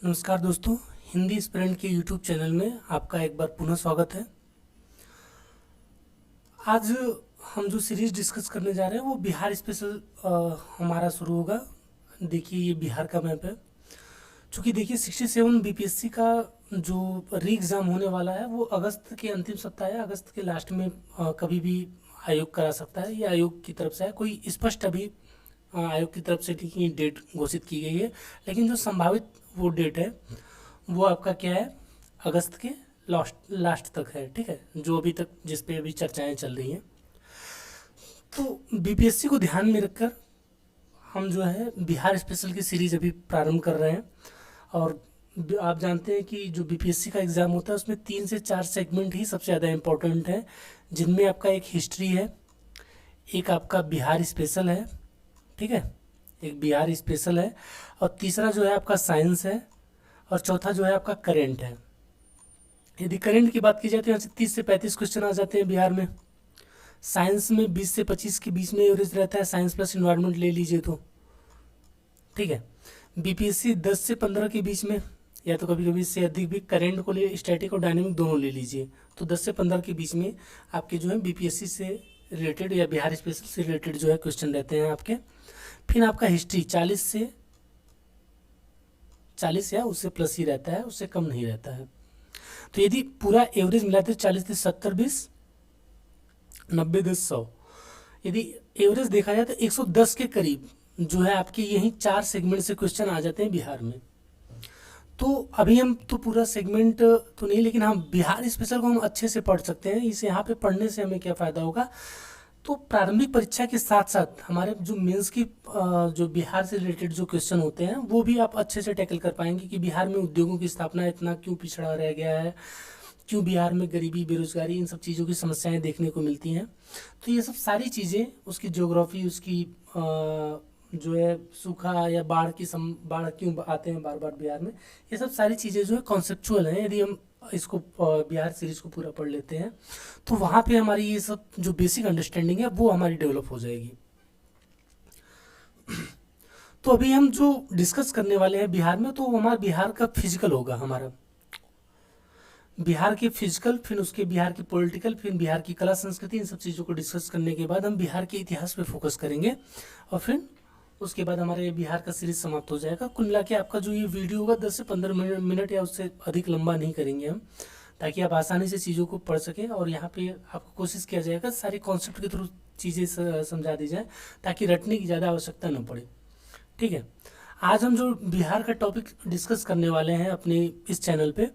नमस्कार दोस्तों, हिंदी स्प्रेंट के यूट्यूब चैनल में आपका एक बार पुनः स्वागत है। आज हम जो सीरीज डिस्कस करने जा रहे हैं वो बिहार स्पेशल हमारा शुरू होगा। देखिए ये बिहार का मैप है। चूँकि देखिए 67 बीपीएससी का जो री एग्ज़ाम होने वाला है वो अगस्त के अंतिम सप्ताह है, अगस्त के लास्ट में कभी भी आयोग करा सकता है। ये आयोग की तरफ से है, कोई स्पष्ट अभी आयोग की तरफ से ठीक ही डेट घोषित की गई है, लेकिन जो संभावित वो डेट है वो आपका क्या है, अगस्त के लास्ट लास्ट तक है। ठीक है, जो अभी तक जिस पे अभी चर्चाएं चल रही हैं। तो बीपीएससी को ध्यान में रखकर हम जो है बिहार स्पेशल की सीरीज अभी प्रारंभ कर रहे हैं। और आप जानते हैं कि जो बीपीएससी का एग्ज़ाम होता है उसमें 3 से 4 सेगमेंट ही सबसे ज़्यादा इम्पोर्टेंट है, जिनमें आपका एक हिस्ट्री है, एक आपका बिहार स्पेशल है, ठीक है, एक बिहार स्पेशल है, और तीसरा जो है आपका साइंस है, और चौथा जो है आपका करेंट है। यदि करंट की बात की जाए तो यहाँ से 30 से 35 क्वेश्चन आ जाते हैं बिहार में। साइंस में 20 से 25 के बीच में एवरेज रहता है, साइंस प्लस इन्वायरमेंट ले लीजिए तो, ठीक है। बीपीएससी 10 से 15 के बीच में, या तो कभी कभी इससे अधिक भी, करंट को ले, स्टैटिक और डायनेमिक दोनों ले लीजिए, तो 10 से 15 के बीच में आपके जो है बीपीएससी से रिलेटेड या बिहार स्पेशल से रिलेटेड जो है क्वेश्चन रहते हैं आपके। फिर आपका हिस्ट्री 40 या उससे प्लस ही रहता है, उससे कम नहीं रहता है। तो यदि पूरा एवरेज मिलाते 40 से 70 20 90 10 100, यदि एवरेज देखा जाए तो 110 के करीब जो है आपके यही 4 सेगमेंट से क्वेश्चन आ जाते हैं बिहार में। तो अभी हम तो पूरा सेगमेंट तो नहीं, लेकिन हम बिहार स्पेशल को हम अच्छे से पढ़ सकते हैं। इसे यहाँ पे पढ़ने से हमें क्या फ़ायदा होगा, तो प्रारंभिक परीक्षा के साथ साथ हमारे जो मेंस की जो बिहार से रिलेटेड जो क्वेश्चन होते हैं वो भी आप अच्छे से टैकल कर पाएंगे कि बिहार में उद्योगों की स्थापना इतना क्यों पिछड़ा रह गया है, क्यों बिहार में गरीबी, बेरोजगारी, इन सब चीज़ों की समस्याएं देखने को मिलती हैं। तो ये सब सारी चीज़ें, उसकी ज्योग्राफी, उसकी जो है सूखा या बाढ़ क्यों आते हैं बार बार बिहार में, ये सब सारी चीज़ें जो है कॉन्सेप्चुअल हैं। यदि हम इसको बिहार सीरीज को पूरा पढ़ लेते हैं तो वहाँ पे हमारी ये सब जो बेसिक अंडरस्टैंडिंग है वो हमारी डेवलप हो जाएगी। तो अभी हम जो डिस्कस करने वाले हैं बिहार में, तो हमारा बिहार का फिजिकल होगा, हमारा बिहार के फिजिकल, फिर उसके बिहार की पॉलिटिकल, फिर बिहार की कला संस्कृति, इन सब चीज़ों को डिस्कस करने के बाद हम बिहार के इतिहास पे फोकस करेंगे, और फिर उसके बाद हमारे बिहार का सीरीज समाप्त हो जाएगा। कुल मिला के आपका जो ये वीडियो होगा 10 से 15 मिनट या उससे अधिक लंबा नहीं करेंगे हम, ताकि आप आसानी से चीज़ों को पढ़ सकें। और यहाँ पे आपको कोशिश किया जाएगा सारी कॉन्सेप्ट के थ्रू चीज़ें समझा दी जाए, ताकि रटने की ज़्यादा आवश्यकता न पड़े, ठीक है। आज हम जो बिहार का टॉपिक डिस्कस करने वाले हैं अपने इस चैनल पे,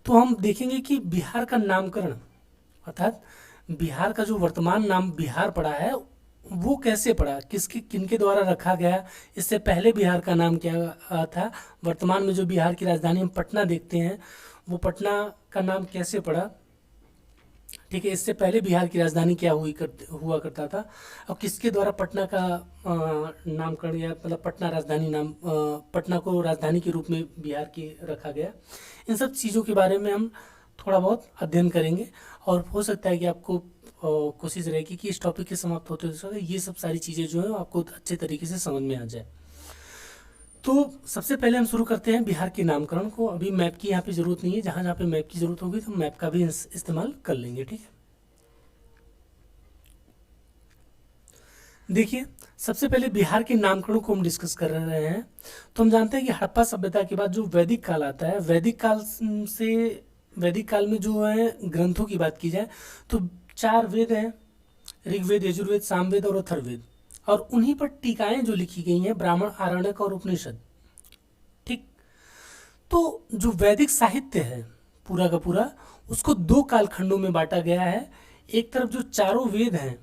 तो हम देखेंगे कि बिहार का नामकरण, अर्थात बिहार का जो वर्तमान नाम बिहार पड़ा है वो कैसे पड़ा, किनके द्वारा रखा गया, इससे पहले बिहार का नाम क्या था, वर्तमान में जो बिहार की राजधानी हम पटना देखते हैं वो पटना का नाम कैसे पड़ा, ठीक है। इससे पहले बिहार की राजधानी क्या हुआ करता था, और किसके द्वारा पटना का नामकरण, या मतलब पटना राजधानी नाम, पटना को राजधानी के रूप में बिहार के रखा गया। इन सब चीज़ों के बारे में हम थोड़ा बहुत अध्ययन करेंगे, और हो सकता है कि आपको कोशिश रहेगी कि इस टॉपिक के समाप्त होते हुए ये सब सारी चीज़ें जो है आपको अच्छे तरीके से समझ में आ जाए। तो सबसे पहले हम शुरू करते हैं बिहार के नामकरण को। अभी मैप की यहाँ पे ज़रूरत नहीं है, जहाँ जहाँ पे मैप की ज़रूरत होगी तो मैप का भी इस्तेमाल कर लेंगे, ठीक है। देखिए सबसे पहले बिहार के नामकरण को हम डिस्कस कर रहे हैं। तो हम जानते हैं कि हड़प्पा सभ्यता के बाद जो वैदिक काल आता है, वैदिक काल में जो है ग्रंथों की बात की जाए तो 4 वेद हैं, ऋग्वेद, यजुर्वेद, सामवेद और अथर्ववेद, और उन्हीं पर टीकाएं जो लिखी गई हैं, ब्राह्मण, आरण्यक और उपनिषद, ठीक। तो जो वैदिक साहित्य है पूरा का पूरा, उसको 2 कालखंडों में बांटा गया है। एक तरफ जो चारों वेद हैं,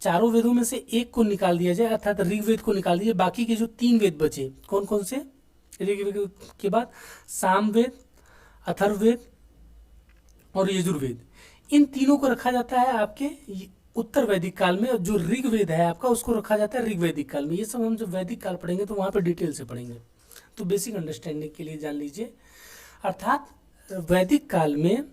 चारों वेदों में से एक को निकाल दिया जाए, अर्थात ऋग्वेद को निकाल दिया, बाकी के जो 3 वेद बचे, कौन कौन से, ऋग्वेद के बाद सामवेद, अथर्ववेद और यजुर्वेद, इन तीनों को रखा जाता है आपके उत्तर वैदिक काल में। और जो ऋग्वेद है आपका उसको रखा जाता है ऋग्वैदिक काल में। ये सब हम जब वैदिक काल पढ़ेंगे तो वहाँ पे डिटेल से पढ़ेंगे, तो बेसिक अंडरस्टैंडिंग के लिए जान लीजिए। अर्थात वैदिक काल में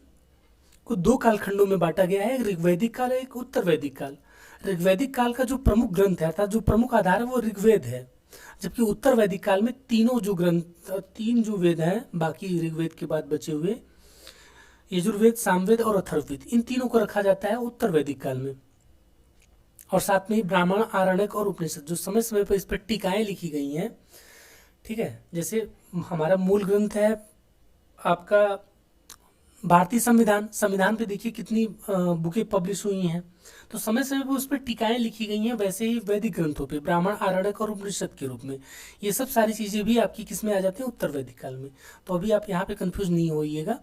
को 2 कालखंडों में बांटा गया है, एक ऋग्वैदिक काल, एक उत्तर वैदिक काल। ऋग्वैदिक काल का जो प्रमुख ग्रंथ है, अर्थात जो प्रमुख आधार है, वो ऋग्वेद है। जबकि उत्तर वैदिक काल में तीनों जो ग्रंथ, तीन जो वेद हैं बाकी ऋग्वेद के बाद बचे हुए, यजुर्वेद, सामवेद और अथर्ववेद, इन तीनों को रखा जाता है उत्तर वैदिक काल में। और साथ में ही ब्राह्मण, आरण्यक और उपनिषद जो समय समय पर इस पर टीकाएं लिखी गई हैं, ठीक है। जैसे हमारा मूल ग्रंथ है आपका भारतीय संविधान, संविधान पे देखिए कितनी बुकें पब्लिश हुई हैं, तो समय समय पर उस पर टीकाएं लिखी गई हैं। वैसे ही वैदिक ग्रंथों पे ब्राह्मण, आरण्यक और उपनिषद के रूप में ये सब सारी चीज़ें भी आपकी किस में आ जाती हैं, उत्तर वैदिक काल में। तो अभी आप यहाँ पे कंफ्यूज नहीं होइएगा।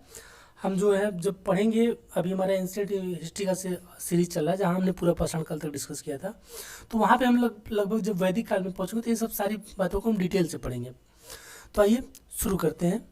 हम जो है जब पढ़ेंगे, अभी हमारा एंशिएंट हिस्ट्री का सीरीज चल रहा है जहाँ हमने पूरा पाषाण काल तक डिस्कस किया था, तो वहाँ पे हम लगभग जब वैदिक काल में पहुँचेंगे तो ये सब सारी बातों को हम डिटेल से पढ़ेंगे। तो आइए शुरू करते हैं।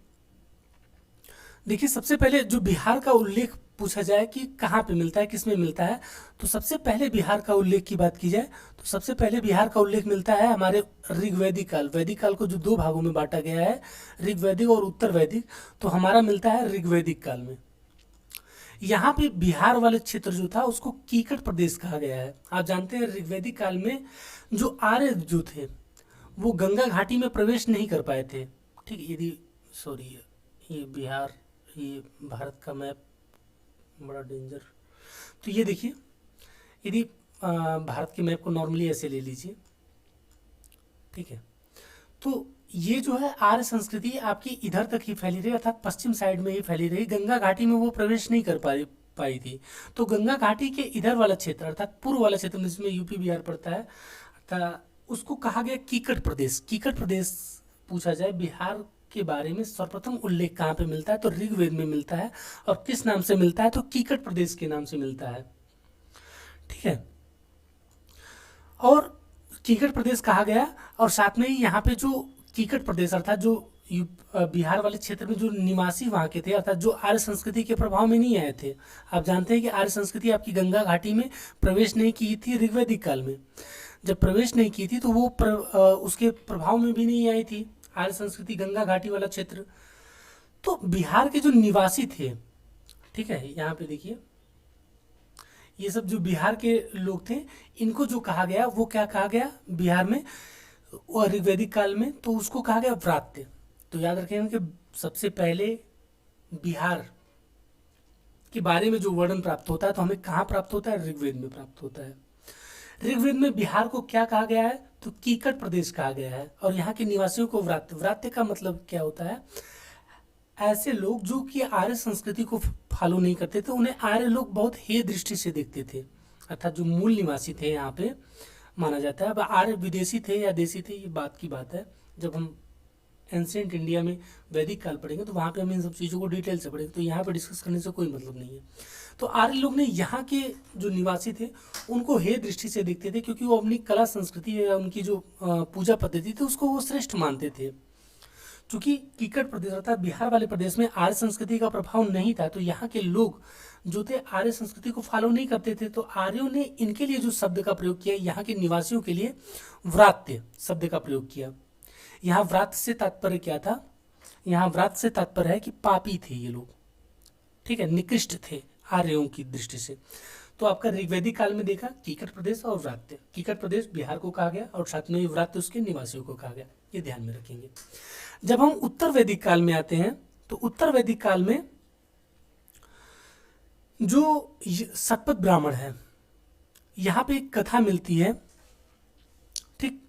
देखिए, सबसे पहले जो बिहार का उल्लेख पूछा जाए कि कहाँ पे मिलता है, किस में मिलता है, तो सबसे पहले बिहार का उल्लेख की बात की जाए तो सबसे पहले बिहार का उल्लेख मिलता है हमारे ऋग्वैदिक काल। वैदिक काल को जो दो भागों में बांटा गया है, ऋग्वैदिक और उत्तर वैदिक, तो हमारा मिलता है ऋग्वैदिक काल में। यहाँ पे बिहार वाले क्षेत्र जो था उसको कीकट प्रदेश कहा गया है। आप जानते हैं ऋग्वैदिक काल में जो आर्य जो थे वो गंगा घाटी में प्रवेश नहीं कर पाए थे, ठीक है। यदि सॉरी, ये बिहार, ये भारत का मैप बड़ा डेंजर, तो ये देखिए, यदि भारत के मैप को नॉर्मली ऐसे ले लीजिए, ठीक है, तो ये जो है आर्य संस्कृति आपकी इधर तक ही फैली रही, अर्थात पश्चिम साइड में ही फैली रही। गंगा घाटी में वो प्रवेश नहीं कर पाई थी। तो गंगा घाटी के इधर वाला क्षेत्र अर्थात पूर्व वाला क्षेत्र जिसमें यूपी बिहार पड़ता है, अर्थात उसको कहा गया कीकट प्रदेश। कीकट प्रदेश पूछा जाए बिहार के बारे में सर्वप्रथम उल्लेख कहाँ पे मिलता है, तो ऋग्वेद में मिलता है। और किस नाम से मिलता है, तो कीकट प्रदेश के नाम से मिलता है, ठीक है। और कीकट प्रदेश कहा गया, और साथ में ही यहाँ पे जो कीकट प्रदेश अर्थात जो बिहार वाले क्षेत्र में जो निवासी वहाँ के थे, अर्थात जो आर्य संस्कृति के प्रभाव में नहीं आए थे। आप जानते हैं कि आर्य संस्कृति आपकी गंगा घाटी में प्रवेश नहीं की थी ऋग्वैदिक काल में। जब प्रवेश नहीं की थी तो वो उसके प्रभाव में भी नहीं आई थी आर्य संस्कृति, गंगा घाटी वाला क्षेत्र। तो बिहार के जो निवासी थे, ठीक है, यहाँ पे देखिए, ये सब जो बिहार के लोग थे इनको जो कहा गया वो क्या कहा गया बिहार में और ऋग्वैदिक काल में, तो उसको कहा गया व्रात्य। तो याद रखेंगे कि सबसे पहले बिहार के बारे में जो वर्णन प्राप्त होता है तो हमें कहाँ प्राप्त होता है, ऋग्वेद में प्राप्त होता है। ऋग्वेद में बिहार को क्या कहा गया है, तो कीकट प्रदेश कहा गया है। और यहाँ के निवासियों को व्रात्य, व्रात्य का मतलब क्या होता है, ऐसे लोग जो कि आर्य संस्कृति को फॉलो नहीं करते थे, उन्हें आर्य लोग बहुत हेय दृष्टि से देखते थे। अर्थात जो मूल निवासी थे यहाँ पे माना जाता है। अब आर्य विदेशी थे या देशी थे ये बात की बात है। जब हम एंशिएंट इंडिया में वैदिक काल पढ़ेंगे तो वहाँ पे हम इन सब चीज़ों को डिटेल से पढ़ेंगे, तो यहाँ पे डिस्कस करने से कोई मतलब नहीं है। तो आर्य लोग ने यहाँ के जो निवासी थे उनको हेय दृष्टि से देखते थे, क्योंकि वो अपनी कला संस्कृति या उनकी जो पूजा पद्धति थी उसको वो श्रेष्ठ मानते थे। चूँकि कीकट प्रदेश अर्थात बिहार वाले प्रदेश में आर्य संस्कृति का प्रभाव नहीं था, तो यहाँ के लोग जो थे आर्य संस्कृति को फॉलो नहीं करते थे। तो आर्यों ने इनके लिए जो शब्द का प्रयोग किया, यहाँ के निवासियों के लिए व्रात्य शब्द का प्रयोग किया। यहाँ व्रात्य से तात्पर्य क्या था, यहाँ व्रात्य से तात्पर्य है कि पापी थे ये लोग, ठीक है, निकृष्ट थे आर्यों की दृष्टि से। तो आपका ऋग्वैदिक काल में देखा कीकट प्रदेश और व्रात्य। कीकट प्रदेश बिहार को कहा गया और साथ में व्रात्य उसके निवासियों को कहा गया, ये ध्यान में रखेंगे। जब हम उत्तर वैदिक काल में आते हैं तो उत्तर वैदिक काल में जो शतपथ ब्राह्मण है, यहाँ पे एक कथा मिलती है, ठीक।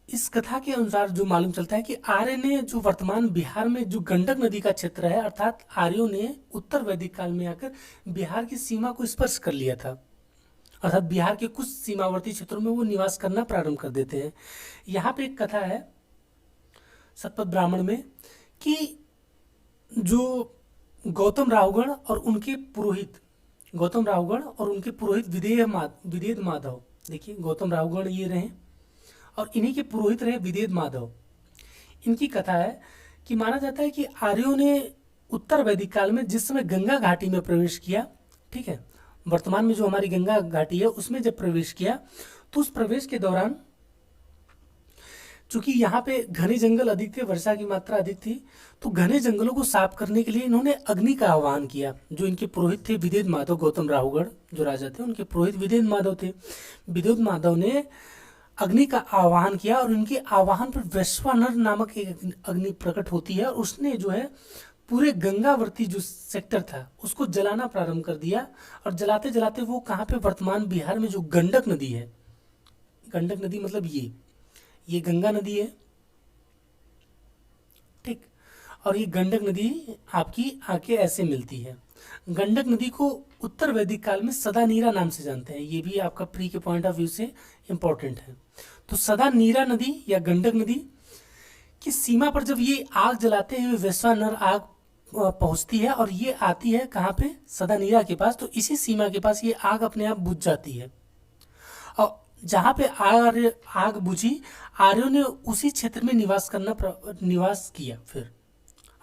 इस कथा के अनुसार जो मालूम चलता है कि आर्य ने जो वर्तमान बिहार में जो गंडक नदी का क्षेत्र है, अर्थात आर्यों ने उत्तर वैदिक काल में आकर बिहार की सीमा को स्पर्श कर लिया था। अर्थात बिहार के कुछ सीमावर्ती क्षेत्रों में वो निवास करना प्रारंभ कर देते हैं। यहाँ पे एक कथा है शतपथ ब्राह्मण में कि जो गौतम राहुगण और उनके पुरोहित, गौतम राहुगण और उनके पुरोहित विदेद माधव, देखिए गौतम राहुगण ये रहे और इन्हीं के पुरोहित रहे विदेद माधव। इनकी कथा है कि माना जाता है कि आर्यों ने उत्तर वैदिक काल में जिस समय गंगा घाटी में प्रवेश किया, ठीक है, वर्तमान में जो हमारी गंगा घाटी है उसमें जब प्रवेश किया तो उस प्रवेश के दौरान चूंकि यहाँ पे घने जंगल अधिक थे, वर्षा की मात्रा अधिक थी, तो घने जंगलों को साफ करने के लिए इन्होंने अग्नि का आह्वान किया। जो इनके पुरोहित थे विदेद माधव, गौतम राहुगढ़ जो राजा थे उनके पुरोहित विदेद माधव थे। विदेद माधव ने अग्नि का आवाहन किया और उनके आवाहन पर वैश्वानर नामक एक अग्नि प्रकट होती है और उसने जो है पूरे गंगावर्ती जो सेक्टर था उसको जलाना प्रारंभ कर दिया। और जलाते जलाते वो कहाँ पे, वर्तमान बिहार में जो गंडक नदी है, गंडक नदी मतलब ये गंगा नदी है, ठीक। और ये गंडक नदी आपकी आके ऐसे मिलती है। गंडक नदी को उत्तर वैदिक काल में सदा नीरा नाम से जानते हैं, ये भी आपका प्री के पॉइंट ऑफ व्यू से इंपॉर्टेंट है। तो सदा नीरा नदी या गंडक नदी की सीमा पर जब ये आग जलाते हैं, वैश्वानर आग पहुंचती है और ये आती है कहाँ पे, सदा नीरा के पास। तो इसी सीमा के पास ये आग अपने आप बुझ जाती है और जहाँ पे आग बुझी, आर्यों ने उसी क्षेत्र में निवास किया फिर,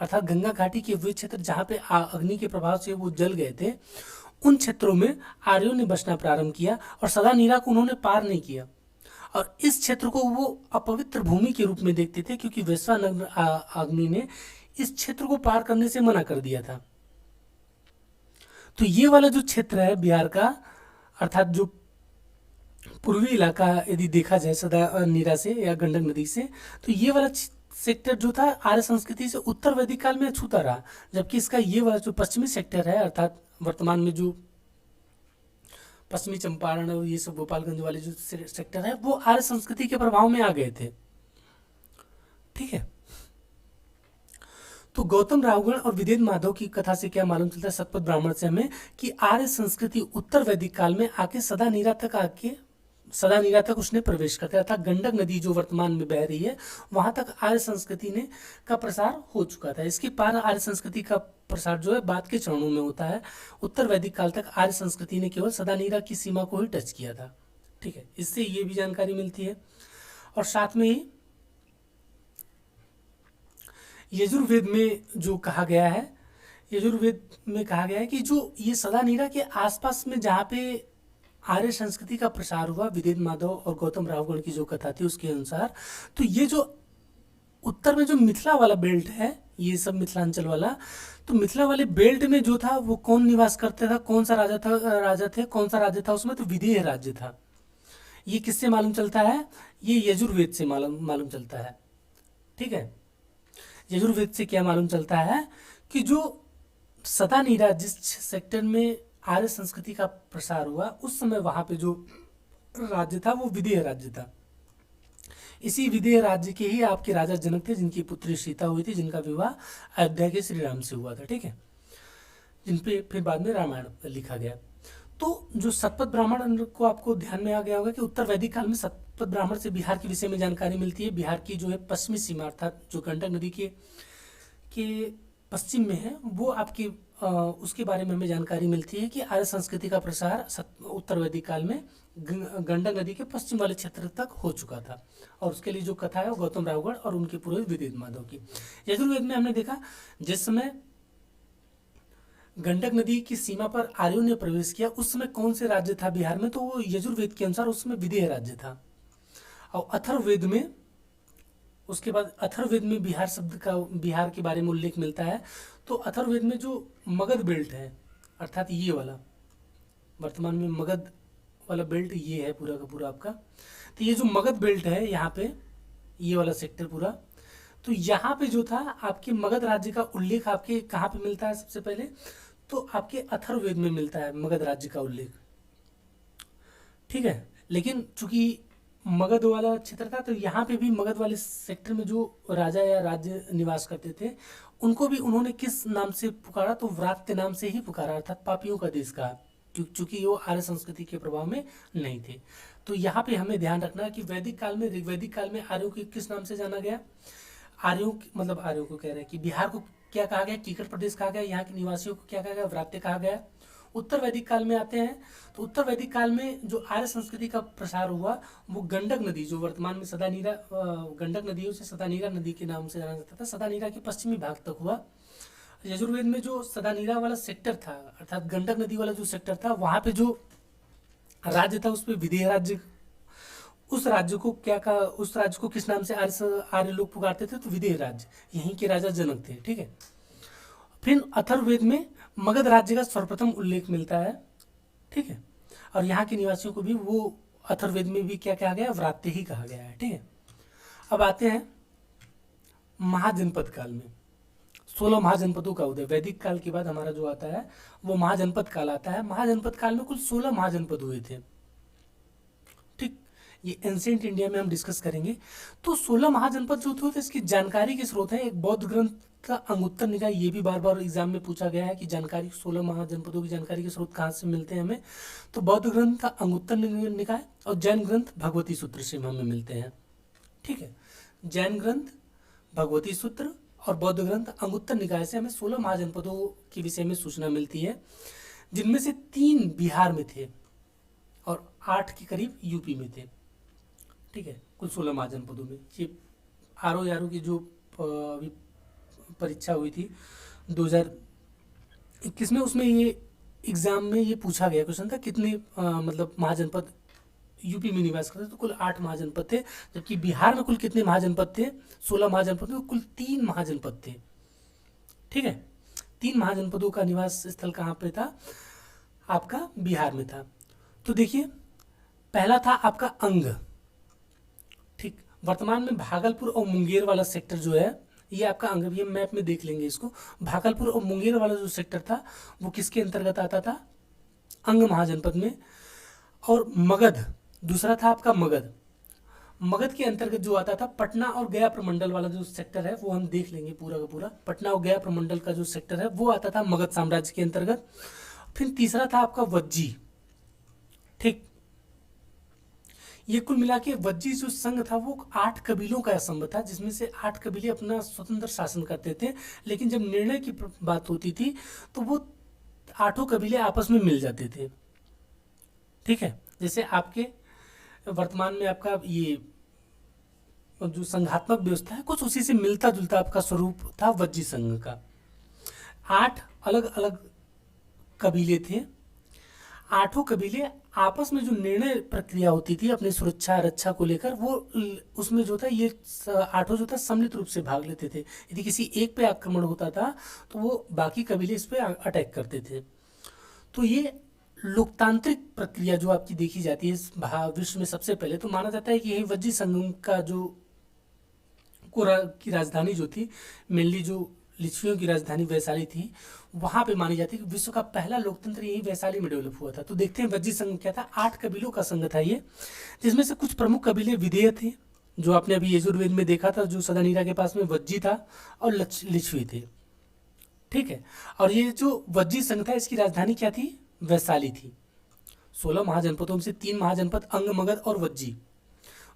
अर्थात गंगा घाटी के वे क्षेत्र जहाँ पे अग्नि के प्रभाव से वो जल गए थे, उन क्षेत्रों में आर्यों ने बसना प्रारंभ किया और सदा नीरा को उन्होंने पार नहीं किया। और इस क्षेत्र को वो अपवित्र भूमि के रूप में देखते थे क्योंकि वैश्वानर अग्नि ने इस क्षेत्र को पार करने से मना कर दिया था। तो ये वाला जो क्षेत्र है बिहार का, अर्थात जो पूर्वी इलाका यदि देखा जाए सदा नीरा से या गंडक नदी से, तो ये वाला सेक्टर जो था आर्य संस्कृति से उत्तर वैदिक काल में छूता रहा, जबकि इसका ये वाला जो पश्चिमी सेक्टर है, अर्थात वर्तमान में जो पश्चिमी चंपारण और ये सब गोपालगंज वाले जो सेक्टर है, वो आर्य संस्कृति के प्रभाव में आ गए थे, ठीक है। तो गौतम रावगण और विदेह माधव की कथा से क्या मालूम चलता है, सतपथ ब्राह्मण से हमें, कि आर्य संस्कृति उत्तर वैदिक काल में आके सदा नीरा तक उसने प्रवेश कर दिया था। गंडक नदी जो वर्तमान में बह रही है वहां तक आर्य संस्कृति ने का प्रसार हो चुका था। इसके पार आर्य संस्कृति का प्रसार जो है बाद के चरणों में होता है। उत्तर वैदिक काल तक आर्य संस्कृति ने केवल सदा नीरा की सीमा को ही टच किया था, ठीक है। इससे ये भी जानकारी मिलती है। और साथ में ही यजुर्वेद में जो कहा गया है, यजुर्वेद में कहा गया है कि जो ये सदा नीरा के आसपास में जहाँ पे आर्य संस्कृति का प्रसार हुआ, विदेह माधव और गौतम रावगण की जो कथा थी उसके अनुसार, तो ये जो उत्तर में जो मिथिला वाला बेल्ट है, ये सब मिथिलांचल वाला, तो मिथिला वाले बेल्ट में जो था वो कौन निवास करता था, कौन सा कौन सा राज्य था उसमें, तो विदेह राज्य था। ये किससे मालूम चलता है, ये यजुर्वेद से मालूम चलता है, ठीक है। यजुर्वेद से क्या मालूम चलता है कि जो सदा नीरा जिस सेक्टर में आर्य संस्कृति का प्रसार हुआ, उस समय वहां पे जो राज्य था वो विदेह राज्य था। इसी विदेह राज्य के ही आपके राजा जनक थे, जिनकी पुत्री सीता हुई थी, जिनका विवाह अयोध्या के श्री राम से हुआ था, ठीक है, जिनपे फिर बाद में रामायण लिखा गया। तो जो सतपथ ब्राह्मण को आपको ध्यान में आ गया होगा कि उत्तर वैदिक काल में सतपथ ब्राह्मण से बिहार के विषय में जानकारी मिलती है। बिहार की जो है पश्चिमी सीमा, अर्थात जो गंडक नदी के पश्चिम में है, वो आपकी उसके बारे में हमें जानकारी मिलती है कि आर्य संस्कृति का प्रसार उत्तर वैदिक काल में गंडक नदी के पश्चिम वाले क्षेत्र तक हो चुका था। और उसके लिए जो कथा है वो गौतम रावगढ़ और उनके पुरोहित विदेह माधव की। यजुर्वेद में हमने देखा जिस समय गंडक नदी की सीमा पर आर्यों ने प्रवेश किया, उस समय कौन से राज्य था बिहार में, तो वो यजुर्वेद के अनुसार उसमें विदेह राज्य था। और अथर्ववेद में, उसके बाद अथर्ववेद में बिहार शब्द का, बिहार के बारे में उल्लेख मिलता है। तो अथर्ववेद में जो मगध बेल्ट है, अर्थात ये वाला वर्तमान में मगध वाला बेल्ट ये है पूरा का पूरा आपका, तो ये जो मगध बेल्ट है यहाँ पे, ये वाला सेक्टर पूरा, तो यहाँ पे जो था आपके मगध राज्य का उल्लेख आपके कहाँ पे मिलता है, सबसे पहले तो आपके अथर्ववेद में मिलता है मगध राज्य का उल्लेख, ठीक है। लेकिन चूंकि मगध वाला क्षेत्र था, तो यहाँ पे भी मगध वाले सेक्टर में जो राजा या राज्य निवास करते थे, उनको भी उन्होंने किस नाम से पुकारा, तो व्रात्य नाम से ही पुकारा, अर्थात पापियों का देश कहा, चूंकि वो आर्य संस्कृति के प्रभाव में नहीं थे। तो यहाँ पे हमें ध्यान रखना है कि वैदिक काल में, ऋग्वैदिक काल में आर्यों की किस नाम से जाना गया, आर्यों को कह रहे हैं कि बिहार को क्या कहा गया, कीकट प्रदेश कहा गया, यहाँ के निवासियों को क्या कहा गया, व्रात्य कहा गया। उत्तर वैदिक काल में आते हैं, तो उत्तर वैदिक काल में जो आर्य संस्कृति का प्रसार हुआ वो गंडक नदी, जो वर्तमान में सदा नीरा गंडक नदी है, उसे सदा नीरा नदी के नाम से जाना जाता था, सदा नीरा के पश्चिमी भाग तक हुआ। यजुर्वेद में जो सदा नीरा वाला सेक्टर था, अर्थात गंडक नदी वाला जो सेक्टर था, वहां पे जो राज्य था उस पर विदेह राज्य, उस राज्य को क्या कहा, उस राज्य को किस नाम से आर्य लोग पुकारते थे, तो विदेह राज्य, यहीं के राजा जनक थे, ठीक है। फिर अथर्ववेद में मगध राज्य का सर्वप्रथम उल्लेख मिलता है, ठीक है। और यहाँ के निवासियों को भी वो अथर्ववेद में भी क्या कहा गया है, व्रात्य ही कहा गया है। ठीक है, अब आते हैं महाजनपद काल में। 16 महाजनपदों का उदय, वैदिक काल के बाद हमारा जो आता है वो महाजनपद काल आता है। महाजनपद काल में कुल 16 महाजनपद हुए थे। ठीक, ये एंशिएंट इंडिया में हम डिस्कस करेंगे। तो 16 महाजनपद जो थे इसकी जानकारी के स्रोत है एक बौद्ध ग्रंथ का अंगुत्तर निकाय। ये भी बार बार एग्जाम में पूछा गया है कि जानकारी 16 महाजनपदों की जानकारी के स्रोत कहाँ से मिलते हैं हमें। तो बौद्ध ग्रंथ का अंगुत्तर निकाय और जैन ग्रंथ भगवती सूत्र से हमें मिलते हैं। ठीक है, जैन ग्रंथ भगवती सूत्र और बौद्ध ग्रंथ अंगुत्तर निकाय से हमें 16 महाजनपदों के विषय में सूचना मिलती है, जिनमें से 3 बिहार में थे और 8 के करीब यूपी में थे। ठीक है, कुल 16 महाजनपदों में। ये आरओ की जो अभी परीक्षा हुई थी 2021 में, उसमें ये एग्जाम में ये पूछा गया क्वेश्चन था कितने मतलब महाजनपद यूपी में निवास करते थे। तो कुल 8 महाजनपद थे, जबकि बिहार में कुल कितने महाजनपद थे, 16 महाजनपद में कुल 3 महाजनपद थे। ठीक है, 3 महाजनपदों का निवास स्थल कहाँ पे था, आपका बिहार में था। तो देखिए, पहला था आपका अंग। ठीक, वर्तमान में भागलपुर और मुंगेर वाला सेक्टर जो है ये आपका अंग, भी हम मैप में देख लेंगे इसको। भागलपुर और मुंगेर वाला जो सेक्टर था वो किसके अंतर्गत आता था, अंग महाजनपद में। और मगध दूसरा था आपका मगध। मगध के अंतर्गत जो आता था पटना और गया प्रमंडल वाला जो सेक्टर है वो हम देख लेंगे पूरा का पूरा। पटना और गया प्रमंडल का जो सेक्टर है वो आता था मगध साम्राज्य के अंतर्गत। फिर तीसरा था आपका वज्जी। ठीक, ये कुल मिला के वज्जी जो संघ था वो 8 कबीलों का संघ था, जिसमें से 8 कबीले अपना स्वतंत्र शासन करते थे। लेकिन जब निर्णय की बात होती थी तो वो 8 कबीले आपस में मिल जाते थे। ठीक है, जैसे आपके वर्तमान में आपका ये जो संघात्मक व्यवस्था है कुछ उसी से मिलता जुलता आपका स्वरूप था वज्जी संघ का। 8 अलग अलग कबीले थे। 8 कबीले आपस में जो निर्णय प्रक्रिया होती थी अपनी सुरक्षा रक्षा को लेकर, वो उसमें जो था ये 8 जो था सम्मिलित रूप से भाग लेते थे। यदि किसी एक पे आक्रमण होता था तो वो बाकी कबीले इस पे अटैक करते थे। तो ये लोकतांत्रिक प्रक्रिया जो आपकी देखी जाती है विश्व में सबसे पहले, तो माना जाता है कि यही वज्जी संगम का जो की राजधानी जो थी, मेनली जो लिच्छवियों की राजधानी वैशाली थी, वहां पे मानी जाती है कि विश्व का पहला लोकतंत्र यही वैशाली में डेवलप हुआ था। तो देखते हैं वज्जी संघ क्या था। 8 कबीलों का संघ था ये, जिसमें से कुछ प्रमुख कबीले विदेह थे जो आपने अभी यजुर्वेद में देखा था, जो सदानीरा के पास में वज्जी था और लिच्छवी थे। ठीक है, और ये जो वज्जी संघ था इसकी राजधानी क्या थी, वैशाली थी। 16 महाजनपदों में से 3 महाजनपद अंग, मगध और वज्जी।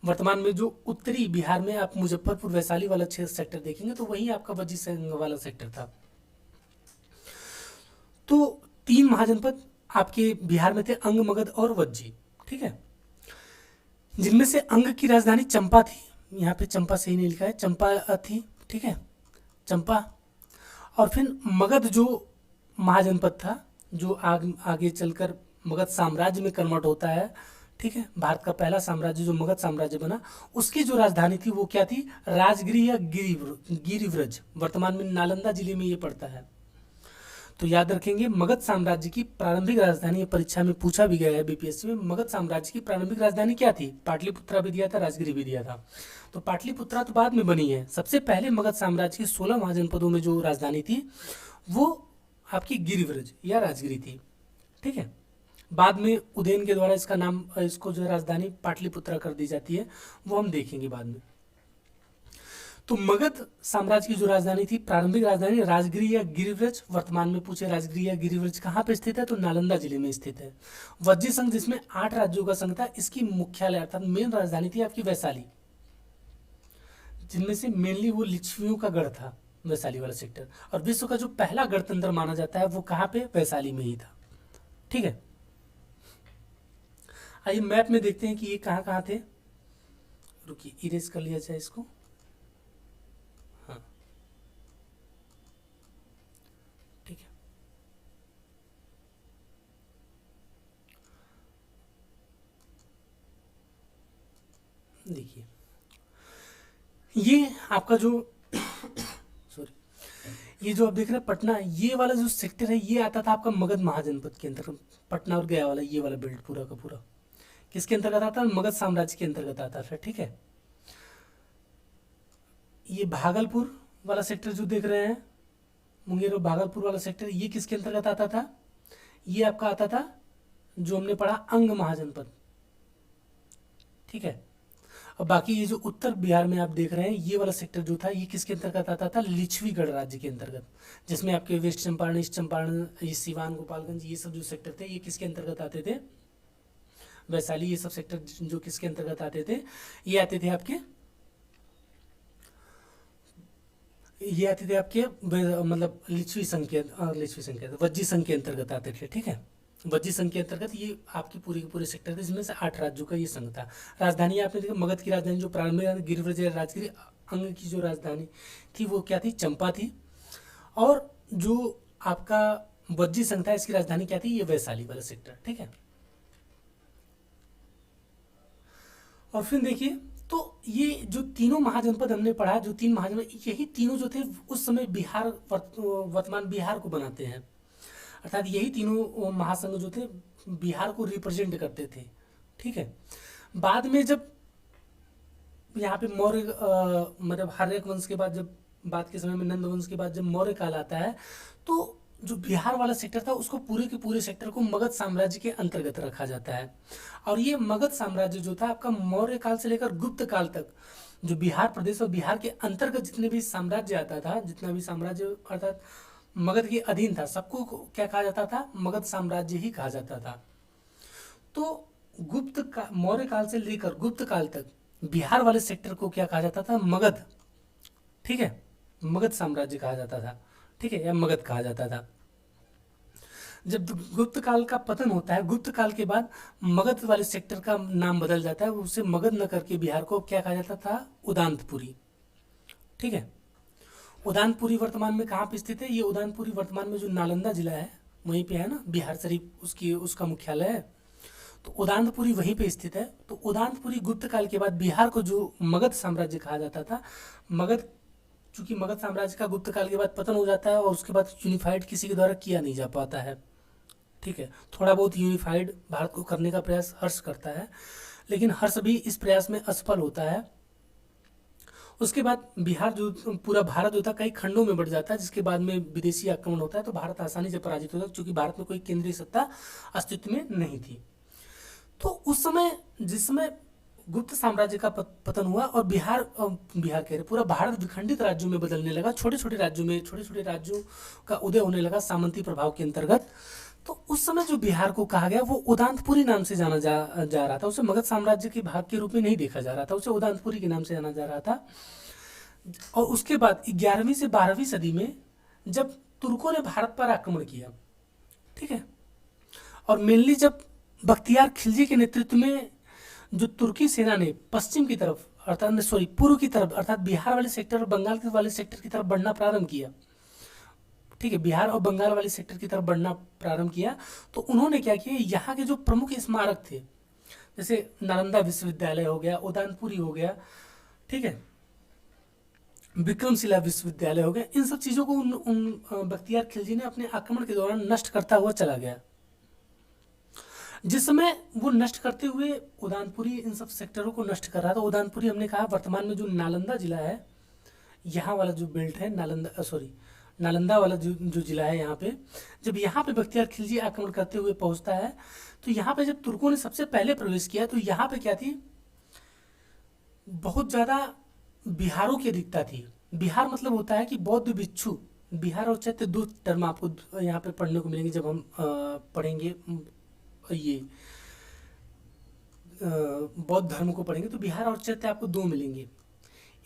वर्तमान में जो उत्तरी बिहार में आप मुजफ्फरपुर वैशाली वाला सेक्टर देखेंगे तो वही आपका वज्जी संघ वाला सेक्टर था। तो 3 महाजनपद आपके बिहार में थे, अंग, मगध और वज्जी। ठीक है, जिनमें से अंग की राजधानी चंपा थी। यहाँ पे चंपा सही नहीं लिखा है, चंपा थी। ठीक है, चंपा। और फिर मगध जो महाजनपद था, जो आगे चलकर मगध साम्राज्य में कन्वर्ट होता है। ठीक है, भारत का पहला साम्राज्य जो मगध साम्राज्य बना, उसकी जो राजधानी थी वो क्या थी, राजगिरी या गिरिव्रज। वर्तमान में नालंदा जिले में ये पड़ता है। तो याद रखेंगे, मगध साम्राज्य की प्रारंभिक राजधानी, परीक्षा में पूछा भी गया है बीपीएससी में, मगध साम्राज्य की प्रारंभिक राजधानी क्या थी, पाटलिपुत्रा भी दिया था, राजगिरी भी दिया था। तो पाटलिपुत्रा तो बाद में बनी है। सबसे पहले मगध साम्राज्य की 16 महाजनपदों में जो राजधानी थी वो आपकी गिरिव्रज या राजगिरी थी। ठीक है, बाद में उदयन के द्वारा इसका नाम, इसको जो राजधानी पाटलिपुत्रा कर दी जाती है, वो हम देखेंगे बाद में। तो मगध साम्राज्य की जो राजधानी थी, प्रारंभिक राजधानी राजगिरी या गिरिव्रज। वर्तमान में पूछे राजगिरी या गिरिव्रज कहाँ पे स्थित है, तो नालंदा जिले में स्थित है। वज्जी संघ जिसमें 8 राज्यों का संघ था, इसकी मुख्यालय अर्थात मेन राजधानी थी आपकी वैशाली, जिनमें से मेनली वो लिच्छवियों का गढ़ था वैशाली वाला सेक्टर। और विश्व का जो पहला गणतंत्र माना जाता है वो कहाँ पे, वैशाली में ही था। ठीक है, आइए मैप में देखते हैं कि ये कहाँ कहाँ थे। रुकिए, इरेज कर लिया जाए इसको। हाँ, ठीक है, देखिए ये आपका जो सॉरी, ये जो आप देख रहे हैं पटना, ये वाला जो सेक्टर है ये आता था आपका मगध महाजनपद के अंतर्गत। पटना और गया वाला ये वाला बेल्ट पूरा का पूरा किसके अंतर्गत आता है? मगध साम्राज्य के अंतर्गत आता था। ठीक है, ये भागलपुर वाला सेक्टर जो देख रहे हैं, मुंगेर और भागलपुर वाला सेक्टर, ये किसके अंतर्गत आता था? ये आपका आता था जो हमने पढ़ा अंग महाजनपद। ठीक है, और बाकी ये जो उत्तर बिहार में आप देख रहे हैं ये वाला सेक्टर जो था ये किसके अंतर्गत आता था? लिच्छवीगढ़ राज्य के अंतर्गत, जिसमें आपके वेस्ट चंपारण, ईस्ट चंपारण, ये सिवान, गोपालगंज, ये सब जो सेक्टर थे ये किसके अंतर्गत आते थे? वैशाली, ये सब सेक्टर जो किसके अंतर्गत आते थे? ये आते थे आपके मतलब लिच्छवी संघ के वज्जी संघ के अंतर्गत आते थे। ठीक है, वज्जी संघ के अंतर्गत ये आपकी पूरी के पूरे सेक्टर थे, जिसमें से 8 राज्यों का ये संघ था। राजधानी आपने देखा, मगध की राजधानी जो प्रारंभिक गिरिव्रज राजगिरी अंग की जो राजधानी थी वो क्या थी? चंपा थी। और जो आपका वज्जी संघ था इसकी राजधानी क्या थी? ये वैशाली वाला सेक्टर। ठीक है, और फिर देखिए, तो ये जो तीनों महाजनपद हमने पढ़ा, जो 3 महाजनपद, यही तीनों जो थे उस समय बिहार, वर्तमान बिहार को बनाते हैं। अर्थात यही तीनों महासंघ जो थे बिहार को रिप्रेजेंट करते थे। ठीक है, बाद में जब यहाँ पे मौर्य मतलब हर्यक वंश के बाद, जब बाद के समय में नंद वंश के बाद जब मौर्य काल आता है, तो जो बिहार वाला सेक्टर था उसको पूरे के पूरे सेक्टर को मगध साम्राज्य के अंतर्गत रखा जाता है। और ये मगध साम्राज्य जो था आपका मौर्य काल से लेकर गुप्त काल तक, जो बिहार प्रदेश और बिहार के अंतर्गत जितने भी साम्राज्य आता था, जितना भी साम्राज्य अर्थात मगध के अधीन था, सबको क्या कहा जाता था? मगध साम्राज्य ही कहा जाता था। तो मौर्य काल से लेकर गुप्त काल तक बिहार वाले सेक्टर को क्या कहा जाता था? मगध। ठीक है, मगध साम्राज्य कहा जाता था। ठीक है, या मगध कहा जाता था। जब गुप्त काल का पतन होता है, गुप्त काल के बाद मगध वाले सेक्टर का नाम बदल जाता है, उसे मगध न करके बिहार को क्या कहा जाता था? उदांतपुरी। ठीक है, उदानपुरी वर्तमान में कहाँ पे स्थित है? ये उदानपुरी वर्तमान में जो नालंदा जिला है वहीं पे है ना, बिहार शरीफ उसका मुख्यालय है। तो उदानपुरी वहीं पे स्थित है। तो उदानपुरी गुप्त काल के बाद बिहार को जो मगध साम्राज्य कहा जाता था, मगध, चूंकि मगध साम्राज्य का गुप्त काल के बाद पतन हो जाता है और उसके बाद यूनिफाइड किसी के द्वारा किया नहीं जा पाता है। ठीक है, थोड़ा बहुत यूनिफाइड भारत को करने का प्रयास हर्ष करता है, लेकिन हर्ष भी इस प्रयास में असफल होता है। उसके बाद बिहार जो पूरा भारत होता है कई खंडों में बढ़ जाता है, जिसके बाद में विदेशी आक्रमण होता है, तो भारत आसानी से पराजित होता है, क्योंकि भारत में कोई केंद्रीय सत्ता अस्तित्व में नहीं थी। तो उस समय, जिस समय गुप्त साम्राज्य का पतन हुआ और बिहार कह रहे पूरा भारत विखंडित राज्यों में बदलने लगा, छोटे छोटे राज्यों का उदय होने लगा सामंती प्रभाव के अंतर्गत। तो उस समय जो बिहार को कहा गया वो उदांतपुरी नाम से जाना जा रहा था। उसे मगध साम्राज्य के भाग के रूप में नहीं देखा जा रहा था, उसे उदांतपुरी के नाम से जाना जा रहा था। और उसके बाद 11वीं से 12वीं सदी में जब तुर्कों ने भारत पर आक्रमण किया, ठीक है, और मेनली जब बख्तियार खिलजी के नेतृत्व में जो तुर्की सेना ने पश्चिम की तरफ पूर्व की तरफ अर्थात बिहार वाले सेक्टर और बंगाल वाले सेक्टर की तरफ बढ़ना प्रारंभ किया, ठीक है, बिहार और बंगाल वाले सेक्टर की तरफ बढ़ना प्रारंभ किया, तो उन्होंने क्या किया, यहाँ के जो प्रमुख स्मारक थे, जैसे नालंदा विश्वविद्यालय हो गया, उदानपुरी हो गया, ठीक है, विक्रमशिला विश्वविद्यालय हो गया, इन सब चीज़ों को उन बख्तियार खिलजी ने अपने आक्रमण के दौरान नष्ट करता हुआ चला गया। जिस समय वो नष्ट करते हुए उदानपुरी इन सब सेक्टरों को नष्ट कर रहा था, उदानपुरी हमने कहा वर्तमान में जो नालंदा जिला है, यहाँ वाला जो बेल्ट है नालंदा वाला जो जिला है, यहाँ पे जब यहाँ पे बख्तियार खिलजी आक्रमण करते हुए पहुँचता है, तो यहाँ पे जब तुर्कों ने सबसे पहले प्रवेश किया तो यहाँ पे क्या थी, बहुत ज़्यादा बिहारों की अधिकता थी। बिहार मतलब होता है कि बौद्ध भिक्षु, बिहार और चैत्य दो टर्म आपको यहाँ पे पढ़ने को मिलेंगे जब हम पढ़ेंगे ये बौद्ध धर्म को पढ़ेंगे, तो बिहार और चैत्य आपको दो मिलेंगे।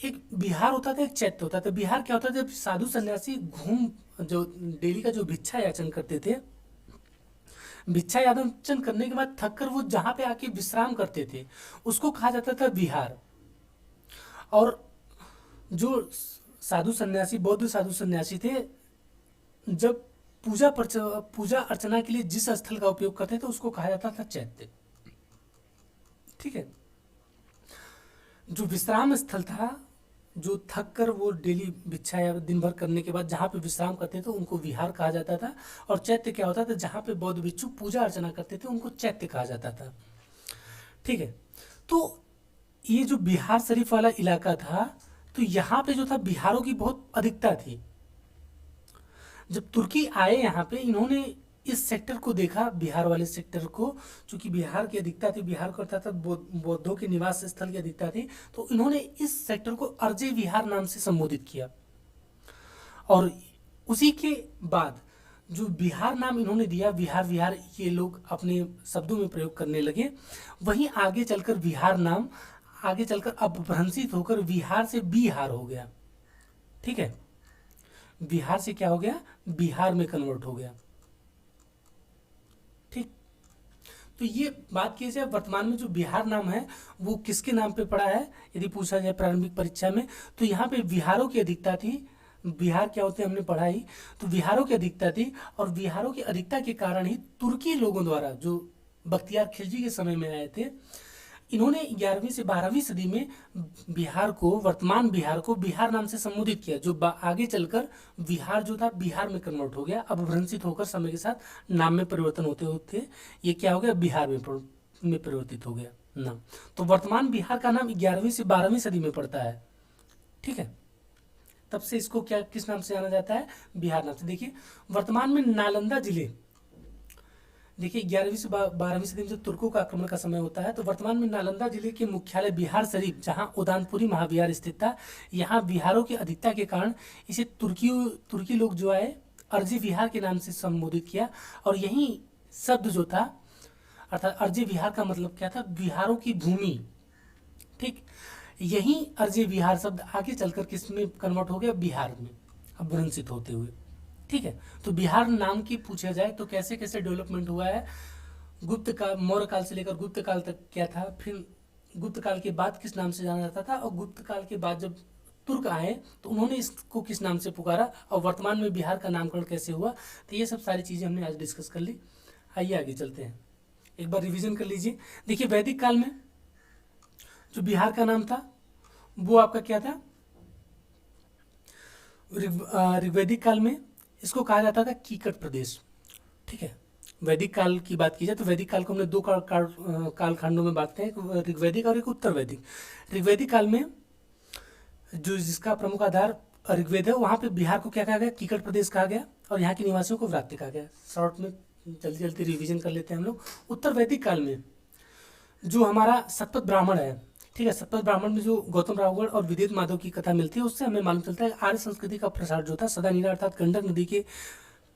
एक बिहार होता था, एक चैत्य होता था। बिहार क्या होता था, जब साधु सन्यासी जो डेली का जो भिक्षा याचन करते थे, भिक्षा याचन करने के बाद थक कर वो जहाँ पे आके विश्राम करते थे उसको कहा जाता था बिहार। और जो बौद्ध साधु सन्यासी थे, जब पूजा अर्चना के लिए जिस स्थल का उपयोग करते थे उसको कहा जाता था चैत्य, ठीक है। जो विश्राम स्थल था, जो थक कर वो डेली भिक्षा या दिन भर करने के बाद जहाँ पे विश्राम करते थे उनको विहार कहा जाता था। और चैत्य क्या होता था, जहाँ पे बौद्ध भिक्षु पूजा अर्चना करते थे उनको चैत्य कहा जाता था, ठीक है। तो ये जो बिहार शरीफ वाला इलाका था, तो यहाँ पे जो था बिहारों की बहुत अधिकता थी। जब तुर्की आए यहाँ पे, इन्होंने इस सेक्टर को देखा, बिहार वाले सेक्टर को, चूंकि बिहार की अधिकता थी, बिहार को अर्थात बौद्धों के निवास स्थल की अधिकता थी, तो इन्होंने इस सेक्टर को अर्जे विहार नाम से संबोधित किया। और उसी के बाद जो बिहार नाम इन्होंने दिया, बिहार विहार, ये लोग अपने शब्दों में प्रयोग करने लगे। वहीं आगे चलकर बिहार नाम आगे चलकर अपभ्रंशित होकर बिहार से बिहार हो गया। ठीक है, बिहार से क्या हो गया, बिहार में कन्वर्ट हो गया। ठीक, तो ये बात की जाए वर्तमान में जो बिहार नाम है वो किसके नाम पे पड़ा है, यदि पूछा जाए प्रारंभिक परीक्षा में, तो यहाँ पे बिहारों की अधिकता थी। बिहार क्या होते हैं हमने पढ़ा ही, तो बिहारों की अधिकता थी, और बिहारों की अधिकता के कारण ही तुर्की लोगों द्वारा, जो बख्तियार खिलजी के समय में आए थे, इन्होंने 11वीं से 12वीं सदी में बिहार को, वर्तमान बिहार को बिहार नाम से संबोधित किया, जो आगे चलकर बिहार जो था बिहार में कन्वर्ट हो गया, अपभ्रंशित होकर समय के साथ नाम में परिवर्तन होते होते ये क्या हो गया, बिहार में परिवर्तित हो गया नाम। तो वर्तमान बिहार का नाम 11वीं से 12वीं सदी में पड़ता है। ठीक है, तब से इसको क्या, किस नाम से जाना जाता है, बिहार नाम से। देखिए वर्तमान में नालंदा जिले, देखिए 11वीं से 12वीं सदी में जब तुर्कों का आक्रमण का समय होता है, तो वर्तमान में नालंदा जिले के मुख्यालय बिहार शरीफ, जहां उदानपुरी महाविहार स्थित था, यहाँ बिहारों की अधिकता के कारण इसे तुर्की लोग जो आए अर्जी विहार के नाम से संबोधित किया। और यही शब्द जो था, अर्थात अर्जी विहार का मतलब क्या था, बिहारों की भूमि। ठीक, यही अर्जी विहार शब्द आगे चलकर किस में कन्वर्ट हो गया, बिहार में अपभ्रंशित होते हुए। ठीक है, तो बिहार नाम की पूछा जाए तो कैसे कैसे डेवलपमेंट हुआ है, गुप्त काल, मौर्य काल से लेकर गुप्त काल तक क्या था, फिर गुप्त काल के बाद किस नाम से जाना जाता था, और गुप्त काल के बाद जब तुर्क आए तो उन्होंने इसको किस नाम से पुकारा, और वर्तमान में बिहार का नामकरण कैसे हुआ। तो ये सब सारी चीज़ें हमने आज डिस्कस कर ली। आइए आगे चलते हैं, एक बार रिविजन कर लीजिए। देखिए वैदिक काल में जो बिहार का नाम था वो आपका क्या था, ऋग्वैदिक काल में इसको कहा जाता था कीकट प्रदेश। ठीक है, वैदिक काल की बात की जाए तो वैदिक काल को हमने दो कालखंडों में बांटते हैं, एक ऋग्वैदिक और एक उत्तर वैदिक। ऋग्वैदिक काल में जो जिसका प्रमुख आधार ऋग्वेद है, वहाँ पे बिहार को क्या कहा गया, कीकट प्रदेश कहा गया, और यहाँ के निवासियों को व्रात्य कहा गया। शॉर्ट में जल्दी जल्दी रिविजन कर लेते हैं हम लोग। उत्तर वैदिक काल में जो हमारा शतपथ ब्राह्मण है, ठीक है, शतपथ ब्राह्मण में जो गौतम रावगढ़ और विदेत माधव की कथा मिलती है, उससे हमें मालूम चलता है आर्य संस्कृति का प्रसार जो था सदानीरा अर्थात गंडक नदी के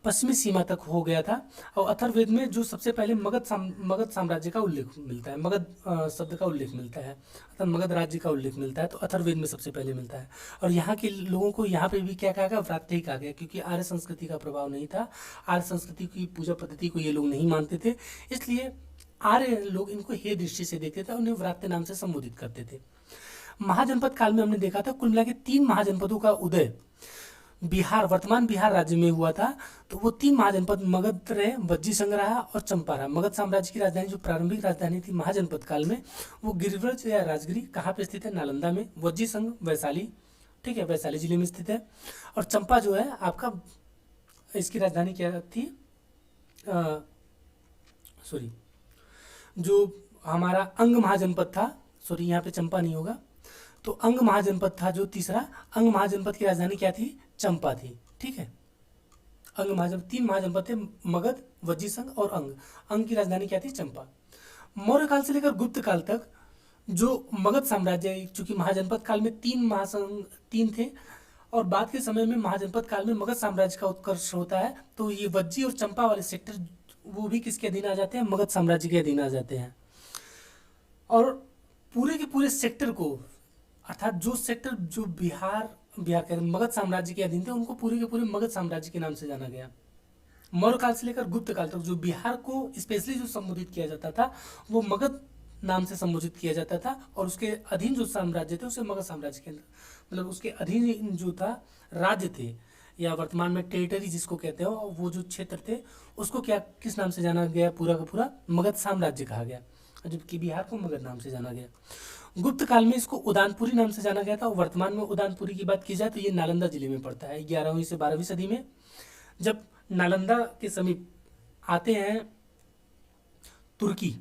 पश्चिमी सीमा तक हो गया था। और अथर्ववेद में जो सबसे पहले मगध साम्राज्य का उल्लेख मिलता है, मगध शब्द का उल्लेख मिलता है, अर्थात मगध राज्य का उल्लेख मिलता है, तो अथर्ववेद में सबसे पहले मिलता है। और यहाँ के लोगों को यहाँ पे भी क्या कहा गया, व्रात्य ही कहा गया, क्योंकि आर्य संस्कृति का प्रभाव नहीं था, आर्य संस्कृति की पूजा पद्धति को ये लोग नहीं मानते थे, इसलिए आर्य लोग इनको हे दृष्टि से देखते थे, उन्हें व्रात्य नाम से संबोधित करते थे। महाजनपद काल में हमने देखा था कुल मिला के 3 महाजनपदों का उदय बिहार, वर्तमान बिहार राज्य में हुआ था। तो वो 3 महाजनपद मगध रहे, वज्जी संघ रहा और चंपा रहा। मगध साम्राज्य की राजधानी जो प्रारंभिक राजधानी थी महाजनपद काल में, वो गिरिव्रज या राजगिरी कहाँ पे स्थित है, नालंदा में। वज्जी संघ वैशाली, ठीक है, वैशाली जिले में स्थित है। और चंपा जो है आपका, इसकी राजधानी क्या थी, सॉरी, जो हमारा अंग महाजनपद था, सॉरी यहाँ पे चंपा नहीं होगा, तो अंग महाजनपद था जो तीसरा, अंग महाजनपद की राजधानी क्या थी, चंपा थी। ठीक है, अंग महाजनपद, 3 महाजनपद थे, मगध, वज्जी संघ और अंग। अंग की राजधानी क्या थी, चंपा। मौर्य काल से लेकर गुप्त काल तक जो मगध साम्राज्य, चूंकि महाजनपद काल में 3 थे, और बाद के समय में महाजनपद काल में मगध साम्राज्य का उत्कर्ष होता है, तो ये वज्जी और चंपा वाले सेक्टर वो भी किसके अधीन आ जाते हैं, मगध साम्राज्य के अधीन आ जाते हैं। और पूरे के पूरे सेक्टर को, अर्थात जो सेक्टर जो बिहार के मगध साम्राज्य के अधीन थे, उनको पूरे के पूरे मगध साम्राज्य के नाम से जाना गया। मौर्य काल से लेकर गुप्त काल तक जो बिहार को स्पेशली जो संबोधित किया जाता था वो मगध नाम से संबोधित किया जाता था, और उसके अधीन जो साम्राज्य थे उसे मगध साम्राज्य के अंदर, मतलब उसके अधीन जो था राज्य थे, या वर्तमान में टेरिटरी जिसको कहते हो, वो जो क्षेत्र थे उसको क्या, किस नाम से जाना गया, पूरा का पूरा मगध साम्राज्य कहा गया, जबकि बिहार को मगध नाम से जाना गया। गुप्त काल में इसको उदानपुरी नाम से जाना गया था, और वर्तमान में उदानपुरी की बात की जाए तो ये नालंदा जिले में पड़ता है। 11वीं से 12वीं सदी में जब नालंदा के समीप आते हैं तुर्की,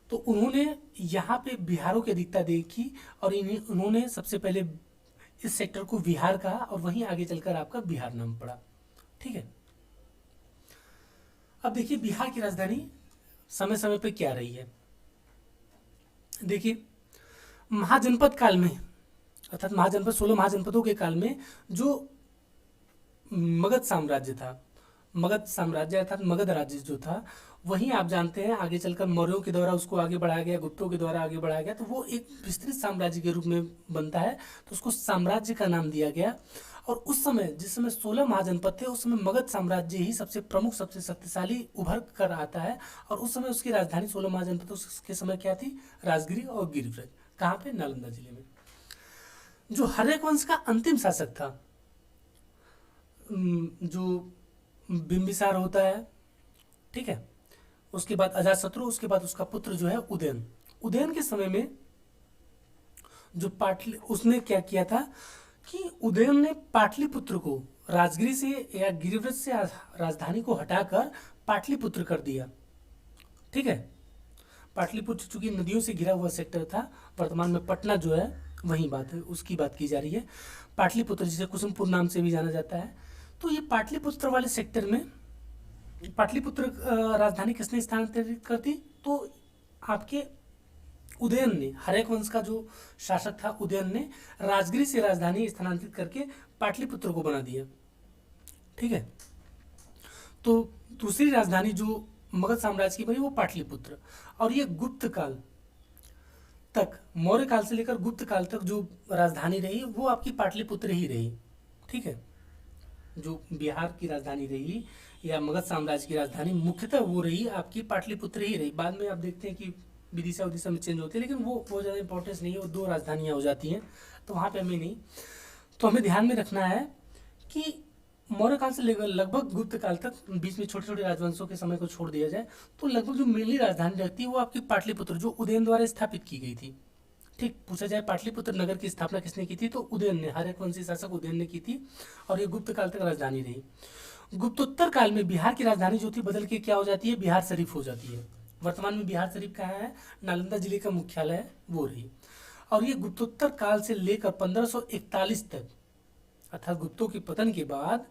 तो उन्होंने यहाँ पे बिहारों की अधिकता देखी और उन्होंने सबसे पहले इस सेक्टर को विहार कहा और वहीं आगे चलकर आपका बिहार नाम पड़ा। ठीक है, अब देखिए बिहार की राजधानी समय समय पे क्या रही है। देखिए महाजनपद काल में, अर्थात महाजनपद 16 महाजनपदों के काल में जो मगध साम्राज्य था, मगध साम्राज्य अर्थात मगध राज्य जो था, वहीं आप जानते हैं आगे चलकर मौर्यों के द्वारा उसको आगे बढ़ाया गया, गुप्तों के द्वारा आगे बढ़ाया गया, तो वो एक विस्तृत साम्राज्य के रूप में बनता है, तो उसको साम्राज्य का नाम दिया गया। और उस समय जिस समय 16 महाजनपद थे, उस समय मगध साम्राज्य ही सबसे प्रमुख, सबसे शक्तिशाली उभर कर आता है। और उस समय उसकी राजधानी 16 महाजनपद के समय क्या थी, राजगिरी और गिरिव्रज। कहाँ पे, नालंदा जिले में। जो हर्यक वंश का अंतिम शासक था, जो बिंबिसार होता है, ठीक है, उसके बाद अजातशत्रु, उसके बाद उसका पुत्र जो है उदयन। उदयन के समय में जो उसने क्या किया था कि उदयन ने पाटलिपुत्र को राजगिरी से या गिरिव्रज से राजधानी को हटाकर पाटलिपुत्र कर दिया। ठीक है, पाटलिपुत्र चूंकि नदियों से घिरा हुआ सेक्टर था, वर्तमान में पटना जो है वही बात है, उसकी बात की जा रही है। पाटलिपुत्र जिसे कुसुमपुर नाम से भी जाना जाता है। तो ये पाटलिपुत्र वाले सेक्टर में पाटलिपुत्र राजधानी किसने स्थानांतरित कर दी, तो आपके उदयन ने, हर्यक वंश का जो शासक था उदयन ने राजगिरी से राजधानी स्थानांतरित करके पाटलिपुत्र को बना दिया। ठीक है, तो दूसरी राजधानी जो मगध साम्राज्य की बनी वो पाटलिपुत्र। और ये गुप्त काल तक, मौर्य काल से लेकर गुप्त काल तक जो राजधानी रही वो आपकी पाटलिपुत्र ही रही। ठीक है, जो बिहार की राजधानी रही या मगध साम्राज्य की राजधानी मुख्यतः वो रही आपकी पाटलिपुत्र ही रही। बाद में आप देखते हैं कि विदिशा उड़ीसा में चेंज होती है, लेकिन वो बहुत ज़्यादा इंपॉर्टेंस नहीं है, वो 2 राजधानियाँ हो जाती हैं, तो वहाँ पे हमें नहीं। तो हमें ध्यान में रखना है कि मौर्य काल से लगभग गुप्त काल तक, बीच में छोटे छोटे राजवंशों के समय को छोड़ दिया जाए, तो लगभग जो मेनली राजधानी रहती है वो आपकी पाटलिपुत्र, जो उदयन द्वारा स्थापित की गई थी। ठीक, पूछा जाए पाटलिपुत्र नगर की स्थापना किसने की थी, तो उदयन ने, हर्यक वंशी शासक उदयन ने की थी, और ये गुप्त काल तक राजधानी रही। गुप्तोत्तर काल में बिहार की राजधानी जो थी बदल के क्या हो जाती है, बिहार शरीफ हो जाती है। वर्तमान में बिहार शरीफ कहाँ है, नालंदा जिले का मुख्यालय है, वो रही। और ये गुप्तोत्तर काल से लेकर 1541 तक, अर्थात गुप्तों के पतन के बाद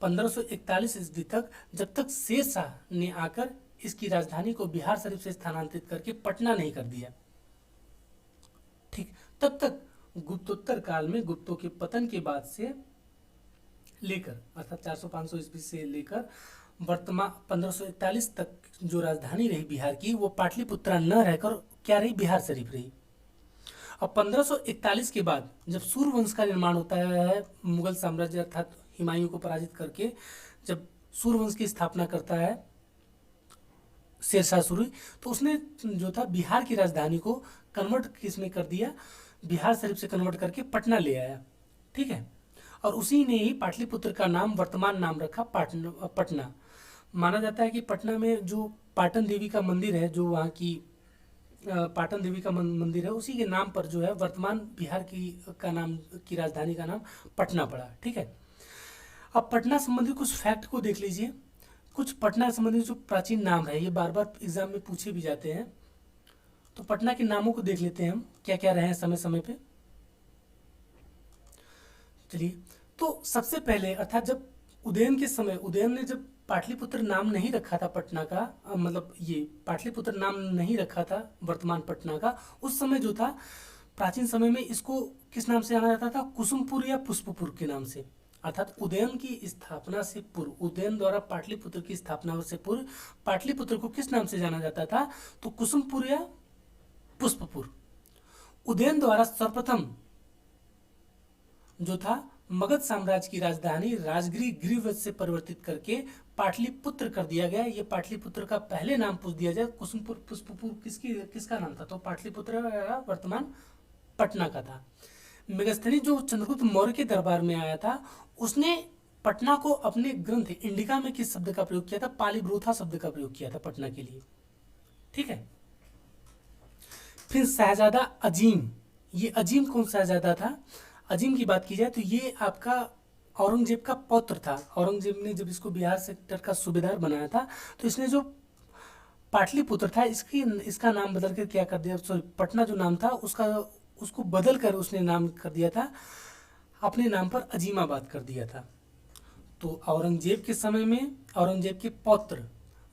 1541 ईस्वी तक, जब तक शेरशाह ने आकर इसकी राजधानी को बिहार शरीफ से स्थानांतरित करके पटना नहीं कर दिया, ठीक, तब तक गुप्तोत्तर काल में, गुप्तों के पतन के बाद से लेकर, अर्थात 400-500 ईस्वी से लेकर वर्तमान 1541 तक जो राजधानी रही बिहार की, वो पाटलिपुत्रा न रहकर क्या रही, बिहार शरीफ रही। अब 1541 के बाद जब सूर्यवंश का निर्माण होता है, मुगल साम्राज्य अर्थात हुमायूं को पराजित करके जब सूर्यवंश की स्थापना करता है शेरशाह सूरी, तो उसने जो था बिहार की राजधानी को कन्वर्ट किसमें कर दिया, बिहार शरीफ से कन्वर्ट करके पटना ले आया। ठीक है, और उसी ने ही पाटलिपुत्र का नाम, वर्तमान नाम रखा पटना। माना जाता है कि पटना में जो पाटन देवी का मंदिर है, जो वहाँ की पाटन देवी का मंदिर है, उसी के नाम पर जो है वर्तमान बिहार का नाम, की राजधानी का नाम पटना पड़ा। ठीक है, अब पटना संबंधी कुछ फैक्ट को देख लीजिए। कुछ पटना संबंधी जो प्राचीन नाम है, ये बार बार एग्जाम में पूछे भी जाते हैं, तो पटना के नामों को देख लेते हैं हम, क्या क्या रहे हैं समय समय पे। चलिए, तो सबसे पहले, अर्थात जब उदयन के समय, उदयन ने जब पाटलिपुत्र नाम नहीं रखा था पटना का, मतलब ये पाटलिपुत्र नाम नहीं रखा था वर्तमान पटना का, उस समय जो था प्राचीन समय में इसको किस नाम से जाना जाता था, कुसुमपुर या पुष्पपुर के नाम से। अर्थात उदयन की स्थापना से पूर्व, उदयन द्वारा पाटलिपुत्र की स्थापना से पूर्व पाटलिपुत्र को किस नाम से जाना जाता था, तो कुसुमपुर या पुष्पपुर। उदयन द्वारा सर्वप्रथम जो था मगध साम्राज्य की राजधानी राजगिरी गिरिव्रज से परिवर्तित करके पाटलिपुत्र कर दिया गया। ये पाटलिपुत्र का पहले नाम पूछ दिया जाए, कुसुमपुर पुष्पपुर किसका नाम था, तो पाटलिपुत्र वर्तमान पटना का था। मेगस्थनी जो चंद्रगुप्त मौर्य के दरबार में आया था, उसने पटना को अपने ग्रंथ इंडिका में किस शब्द का प्रयोग किया था, पालीब्रोथा शब्द का प्रयोग किया था पटना के लिए। ठीक है, फिर शहजादा अजीम, ये अजीम कौन शहजादा था, अजीम की बात की जाए तो ये आपका औरंगजेब का पौत्र था। औरंगजेब ने जब इसको बिहार सेक्टर का सूबेदार बनाया था, तो इसने जो पाटलिपुत्र था, इसका नाम बदल कर क्या कर दिया, सॉरी, पटना जो नाम था उसको बदल कर उसने नाम कर दिया था, अपने नाम पर अजीमाबाद कर दिया था। तो औरंगजेब के समय में औरंगजेब के पौत्र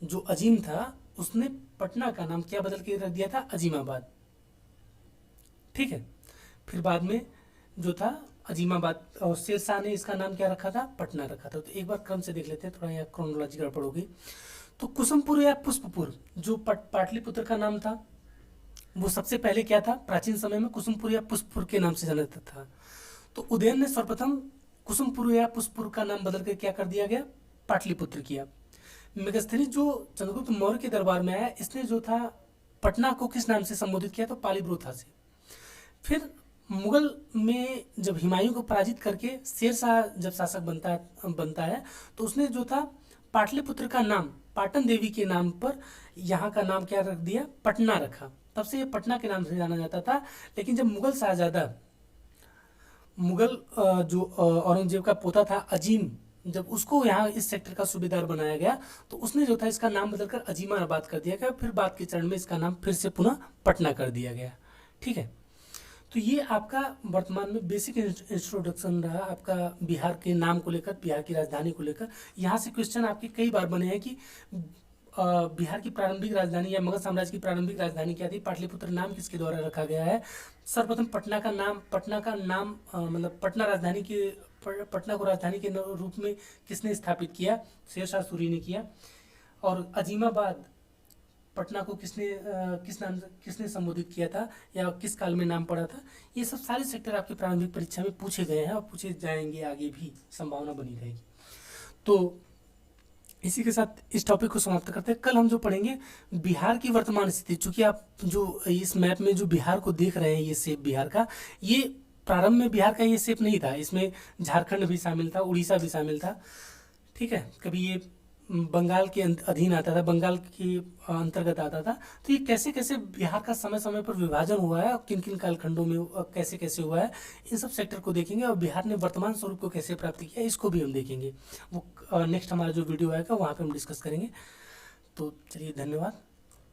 जो अजीम था उसने पटना का नाम क्या बदल के रख दिया था, अजीमाबाद। ठीक है, फिर बाद में जो था अजीमाबाद, और शेरशाह ने इसका नाम क्या रखा था, पटना रखा था। तो एक बार क्रम से देख लेते हैं, थोड़ा यहाँ क्रोनोलॉजी गड़बड़ होगी। तो कुसुमपुर या पुष्पपुर जो पाटलिपुत्र का नाम था, वो सबसे पहले क्या था, प्राचीन समय में कुसुमपुर या पुष्पपुर के नाम से जाना जाता था। तो उदयन ने सर्वप्रथम कुसुमपुर या पुष्पपुर का नाम बदल कर क्या कर दिया गया, पाटलिपुत्र किया। मेगस्थनीज जो चंद्रगुप्त मौर्य के दरबार में आया, इसने जो था पटना को किस नाम से संबोधित किया, तो पालीब्रोथा से। फिर मुगल में जब हुमायूं को पराजित करके शेरशाह जब शासक बनता है तो उसने जो था पाटलिपुत्र का नाम पाटन देवी के नाम पर यहाँ का नाम क्या रख दिया, पटना रखा। तब से ये पटना के नाम से जाना जाता था। लेकिन जब मुगल शाहजादा जो औरंगजेब का पोता था अजीम, जब उसको यहाँ इस सेक्टर का सूबेदार बनाया गया तो उसने जो था इसका नाम बदलकर अजीमाबाद कर दिया गया। फिर बाद के चरण में इसका नाम फिर से पुनः पटना कर दिया गया। ठीक है, तो ये आपका वर्तमान में बेसिक इंट्रोडक्शन रहा आपका बिहार के नाम को लेकर, बिहार की राजधानी को लेकर। यहाँ से क्वेश्चन आपके कई बार बने हैं कि बिहार की प्रारंभिक राजधानी या मगध साम्राज्य की प्रारंभिक राजधानी क्या थी, पाटलिपुत्र नाम किसके द्वारा रखा गया है। सर्वप्रथम पटना का नाम मतलब पटना को राजधानी के रूप में किसने स्थापित किया, शेरशाह सूरी ने किया। और अजीमाबाद पटना को किसने संबोधित किया था या किस काल में नाम पड़ा था। ये सब सारे सेक्टर आपकी प्रारंभिक परीक्षा में पूछे गए हैं और पूछे जाएंगे, आगे भी संभावना बनी रहेगी। तो इसी के साथ इस टॉपिक को समाप्त करते हैं। कल हम जो पढ़ेंगे बिहार की वर्तमान स्थिति, चूंकि आप जो इस मैप में जो बिहार को देख रहे हैं, ये शेप बिहार का, ये प्रारंभ में बिहार का ये शेप नहीं था, इसमें झारखंड भी शामिल था, उड़ीसा भी शामिल था। ठीक है, कभी ये बंगाल के अधीन आता था, बंगाल के अंतर्गत आता था। तो ये कैसे कैसे बिहार का समय समय पर विभाजन हुआ है, किन किन कालखंडों में कैसे कैसे हुआ है, इन सब सेक्टर को देखेंगे। और बिहार ने वर्तमान स्वरूप को कैसे प्राप्त किया, इसको भी हम देखेंगे। वो नेक्स्ट हमारा जो वीडियो आएगा वहाँ पे हम डिस्कस करेंगे। तो चलिए, धन्यवाद।